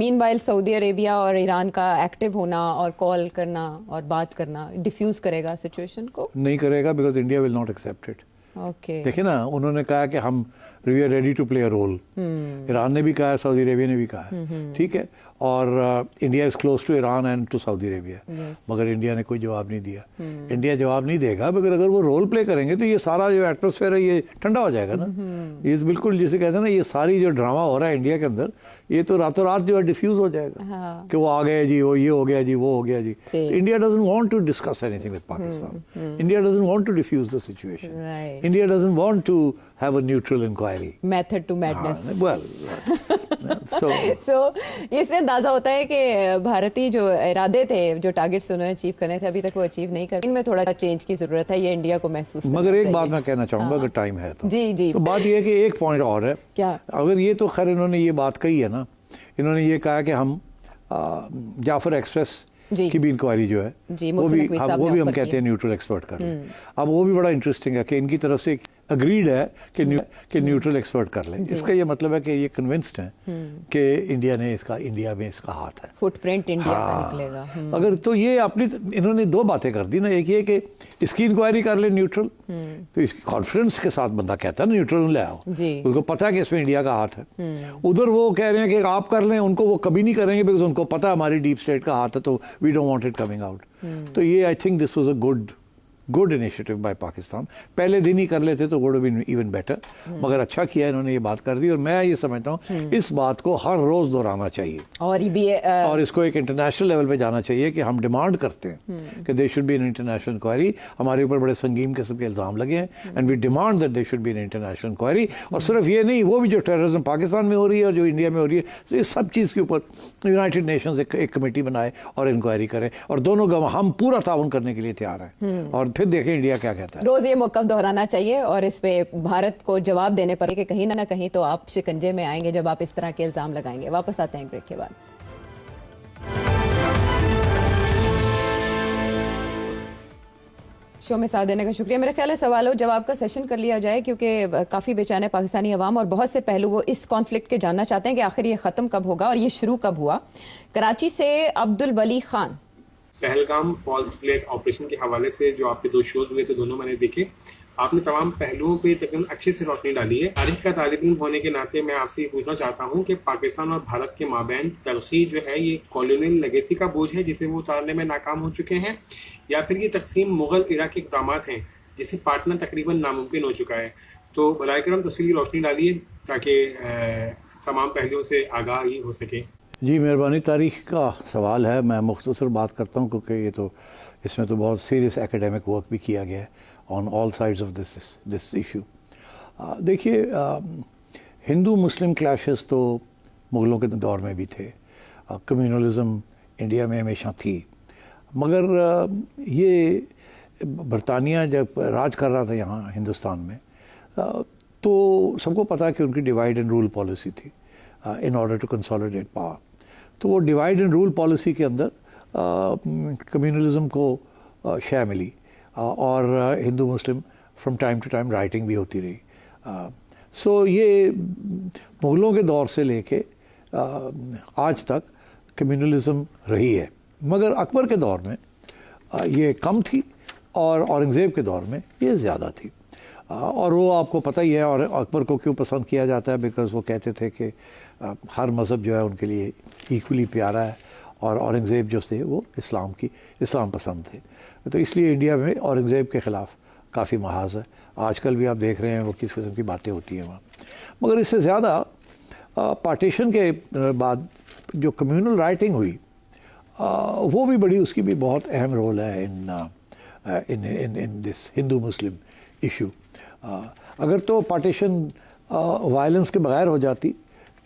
مین while سعودی عربیہ اور ایران کا active ہونا اور کال کرنا اور بات کرنا ڈیفیوز کرے گا سچویشن کو؟ نہیں کرے گا، because India will not accept it. Okay, دیکھیں نا، انہوں نے کہا کہ ہم we are ready to play a role. Iran نے بھی کہا ہے، سعودی عربیہ نے بھی کہا ہے، ٹھیک ہے. اور India is close to Iran and to Saudi Arabia, مگر انڈیا نے کوئی جواب نہیں دیا. انڈیا جواب نہیں دے گا، مگر اگر وہ رول پلے کریں گے تو یہ سارا جو ایٹماسفیئر ہے یہ ٹھنڈا ہو جائے گا نا. یہ بالکل جسے کہتے ہیں نا، یہ ساری جو ڈرامہ ہو رہا ہے انڈیا کے اندر، یہ تو راتوں رات جو ہے ڈیفیوز ہو جائے گا کہ وہ آ گئے جی، وہ یہ ہو گیا جی، وہ ہو گیا جی. India doesn't want to discuss anything with Pakistan. India doesn't want to defuse the situation. India doesn't want to have a neutral inquiry. Method to madness. So اس سے اندازہ ہوتا ہے کہ بھارتی جو ارادے تھے، جو ٹارگیٹس انہوں نے اچیو کرنے تھے، ابھی تک وہ اچیو نہیں کر. ان میں تھوڑا چینج کی ضرورت ہے، یہ انڈیا کو محسوس. مگر ایک بات میں کہنا چاہوں گا اگر ٹائم ہے تو. جی تو بات یہ ہے کہ ایک پوائنٹ اور ہے. کیا؟ اگر یہ تو خیر انہوں نے یہ بات کہی ہے نا، انہوں نے یہ کہا کہ ہم جعفر ایکسپریس کی بھی انکوائری جو ہے وہ بھی ہم کہتے ہیں نیوٹرل ایکسپرٹ کر لیں. اب وہ بھی بڑا انٹرسٹنگ ہے کہ ان کی طرف سے اگریڈ ہے کہ نیوٹرل ایکسپرٹ کر لیں. اس کا یہ مطلب ہے کہ یہ کنونسڈ ہیں کہ انڈیا میں اس کا ہاتھ ہے، فٹ پرنٹ انڈیا کا نکلے گا. اگر تو یہ انہوں نے دو باتیں کر دی نا. ایک یہ کہ اس کی انکوائری کر لیں نیوٹرل، تو اس کی کانفیڈنس کے ساتھ بندہ کہتا ہے نا نیوٹرل لے آؤ، ان کو پتا ہے کہ اس میں انڈیا کا ہاتھ ہے. ادھر وہ کہہ رہے ہیں کہ آپ کر لیں، ان کو وہ کبھی نہیں کریں گے بیکاز ان کو پتا ہے ہماری ڈیپ اسٹیٹ کا ہاتھ ہے، تو we don't want it coming out. تو یہ I think this was a good initiative by Pakistan. پہلے دن ہی کر لیتے تو would have been even better, مگر اچھا کیا انہوں نے یہ بات کر دی. اور میں یہ سمجھتا ہوں اس بات کو ہر روز دہرانا چاہیے، اور اس کو ایک انٹرنیشنل لیول پہ جانا چاہیے کہ ہم ڈیمانڈ کرتے ہیں کہ they should be an international inquiry. ہمارے اوپر بڑے سنگین قسم کے الزام لگے ہیں and we demand that they should be an international inquiry. اور صرف یہ نہیں، وہ بھی جو ٹیررزم پاکستان میں ہو رہی ہے اور جو انڈیا میں ہو رہی ہے، اس سب چیز کے اوپر یونائٹڈ نیشنز ایک کمیٹی بنائے اور انکوائری کرے. اور دونوں ہم پورا تعاون کرنے کے لیے تیار ہیں، اور پھر دیکھیں انڈیا کیا کہتا ہے. روز یہ موقف دہرانا چاہیے اور اس پہ بھارت کو جواب دینے پر کہ کہیں نہ کہیں تو آپ شکنجے میں آئیں گے جب آپ اس طرح کے الزام لگائیں گے. واپس آتے ہیں بریک کے بعد. شو میں ساتھ دینے کا شکریہ. میرا خیال ہے سوال و جواب کا سیشن کر لیا جائے، کیونکہ کافی بے چین ہے پاکستانی عوام اور بہت سے پہلو وہ اس کانفلکٹ کے جاننا چاہتے ہیں کہ آخر یہ ختم کب ہوگا اور یہ شروع کب ہوا. کراچی سے عبد Wali Khan. Pahalgam false flag operation کے حوالے سے جو آپ کے دو شوز ہوئے تھے، دونوں میں نے دیکھے. آپ نے تمام پہلوؤں پہ تقریباً اچھے سے روشنی ڈالی ہے. تاریخ کا طالب علم ہونے کے ناطے میں آپ سے یہ پوچھنا چاہتا ہوں کہ پاکستان اور بھارت کے مابین تلخی جو ہے یہ کالونیل لیگیسی کا بوجھ ہے جسے وہ اتارنے میں ناکام ہو چکے ہیں، یا پھر یہ تقسیم مغل ایرا کے اقدامات ہیں جسے پاٹنا تقریباً ناممکن ہو چکا ہے؟ تو برائے کرم تفصیلی روشنی ڈالیے تاکہ تمام پہلوؤں سے آگاہی ہو سکے. جی مہربانی. تاریخ کا سوال ہے، میں مختصر بات کرتا ہوں کیونکہ یہ تو اس میں تو بہت سیریس ایکیڈیمک ورک بھی کیا گیا ہے آن آل سائڈز آف دس ایشو. دیکھیے، ہندو مسلم کلیشز تو مغلوں کے دور میں بھی تھے، کمیونلزم انڈیا میں ہمیشہ تھی، مگر یہ برطانیہ جب راج کر رہا تھا یہاں ہندوستان میں تو سب کو پتا کہ ان کی ڈیوائڈ اینڈ رول پالیسی تھی in order to consolidate power. تو وہ ڈیوائڈ اینڈ رول پالیسی کے اندر کمیونلزم کو شے ملی اور ہندو مسلم from time to time rioting بھی ہوتی رہی. سو یہ مغلوں کے دور سے لے کے آج تک کمیونلزم رہی ہے، مگر اکبر کے دور میں یہ کم تھی اور اورنگزیب کے دور میں یہ زیادہ تھی. اور وہ آپ کو پتہ ہی ہے، اور اکبر کو کیوں پسند کیا جاتا ہے، بیکاز وہ کہتے تھے کہ ہر مذہب جو ہے ان کے لیے ایکولی پیارا ہے، اور اورنگزیب جو تھے وہ اسلام پسند تھے. تو اس لیے انڈیا میں اورنگزیب کے خلاف کافی محاذ ہے. آج کل بھی آپ دیکھ رہے ہیں وہ کس قسم کی باتیں ہوتی ہیں وہاں. مگر اس سے زیادہ پارٹیشن کے بعد جو کمیونل رائٹنگ ہوئی وہ بھی بڑی، اس کی بھی بہت اہم رول ہے ان دس ہندو مسلم ایشو. اگر تو پارٹیشن وائلنس کے بغیر ہو جاتی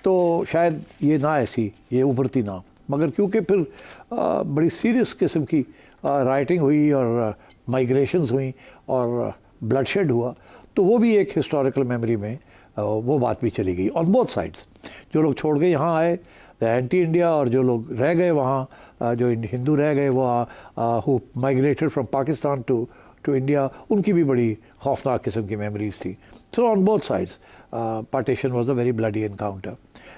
تو شاید یہ نہ ایسی یہ ابھرتی نہ، مگر کیونکہ پھر بڑی سیریس قسم کی رائٹنگ ہوئی اور مائیگریشنز ہوئیں اور بلڈ شیڈ ہوا، تو وہ بھی ایک ہسٹوریکل میموری میں وہ بات بھی چلی گئی آن بوتھ سائڈس. جو لوگ چھوڑ کے یہاں آئے اینٹی انڈیا، اور جو لوگ رہ گئے وہاں، جو ہندو رہ گئے وہ ہو migrated from Pakistan to India, ان کی بھی بڑی خوفناک قسم کی میموریز تھی. So on both sides partition was a very bloody encounter.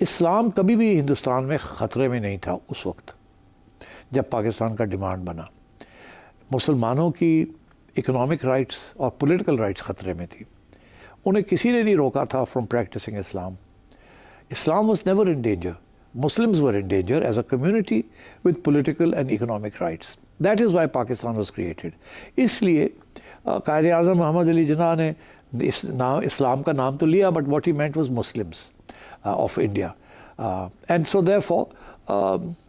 اسلام کبھی بھی ہندوستان میں خطرے میں نہیں تھا اس وقت جب پاکستان کا ڈیمانڈ بنا. مسلمانوں کی اکنامک رائٹس اور پولیٹیکل رائٹس خطرے میں تھی. انہیں کسی نے نہیں روکا تھا from practising Islam. Islam was never in danger. Muslims were in danger as a community with political and economic rights. That is why Pakistan was created. اس لیے قائد اعظم محمد علی جناح نے اسلام کا نام تو لیا, but what he meant was Muslims of India. And so therefore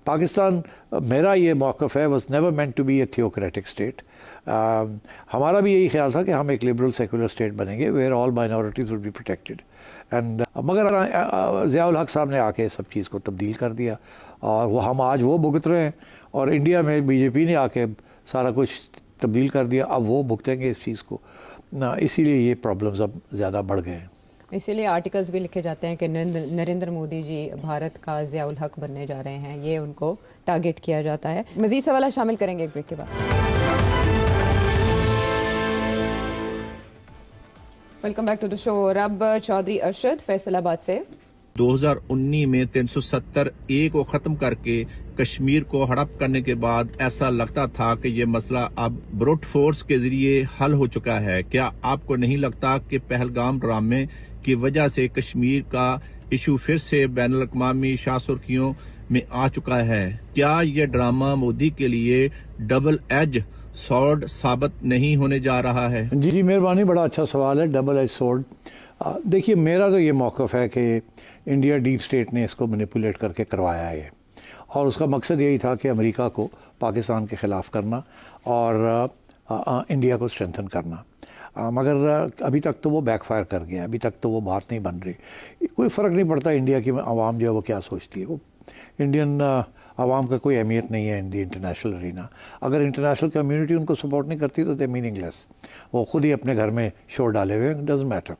Pakistan, میرا یہ موقف ہے, was never meant to be a theocratic state. ہمارا بھی یہی خیال تھا کہ ہم ایک لبرل سیکولر اسٹیٹ بنیں گے where all minorities would be protected. And مگر ضیاء الحق صاحب نے آ کے سب چیز کو تبدیل کر دیا, اور وہ ہم آج وہ بھگت رہے ہیں, اور انڈیا میں بی جے پی نے آ کے سارا کچھ تبدیل کر دیا, اب وہ بھگتیں گے اس چیز کو. اسی لیے یہ پرابلمز اب زیادہ بڑھ گئے ہیں. اسی لیے آرٹیکلز بھی لکھے جاتے ہیں کہ نریندر مودی جی بھارت کا ضیاء الحق بننے جا رہے ہیں, یہ ان کو ٹارگٹ کیا جاتا ہے. مزید سوالات شامل کریں گے ایک بریک کے بعد. ویلکم بیک ٹو دا شو. رب چودھری ارشد فیصل آباد سے. 2019 میں 370A کو ختم کر کے کشمیر کو ہڑپ کرنے کے بعد ایسا لگتا تھا کہ یہ مسئلہ اب بروٹ فورس کے ذریعے حل ہو چکا ہے. کیا آپ کو نہیں لگتا کہ پہلگام ڈرامے کی وجہ سے کشمیر کا ایشو پھر سے بین الاقوامی شاہ سرخیوں میں آ چکا ہے؟ کیا یہ ڈرامہ مودی کے لیے ڈبل ایج سورڈ ثابت نہیں ہونے جا رہا ہے؟ جی مہربانی, بڑا اچھا سوال ہے. ڈبل ایج سورڈ, دیکھیے میرا تو یہ موقف ہے کہ انڈیا ڈیپ اسٹیٹ نے اس کو مینیپولیٹ کر کے کروایا ہے, اور اس کا مقصد یہی تھا کہ امریکہ کو پاکستان کے خلاف کرنا اور انڈیا کو اسٹرینتھن کرنا. مگر ابھی تک تو وہ بیک فائر کر گیا, ابھی تک تو وہ بات نہیں بن رہی. کوئی فرق نہیں پڑتا انڈیا کی عوام جو ہے وہ کیا سوچتی ہے. وہ انڈین عوام کا کوئی اہمیت نہیں ہے ان دی انٹرنیشنل ارینا. اگر انٹرنیشنل کمیونٹی ان کو سپورٹ نہیں کرتی تو دے میننگ لیس. وہ خود ہی اپنے گھر میں شور ڈالے ہوئے, ڈزنٹ میٹر.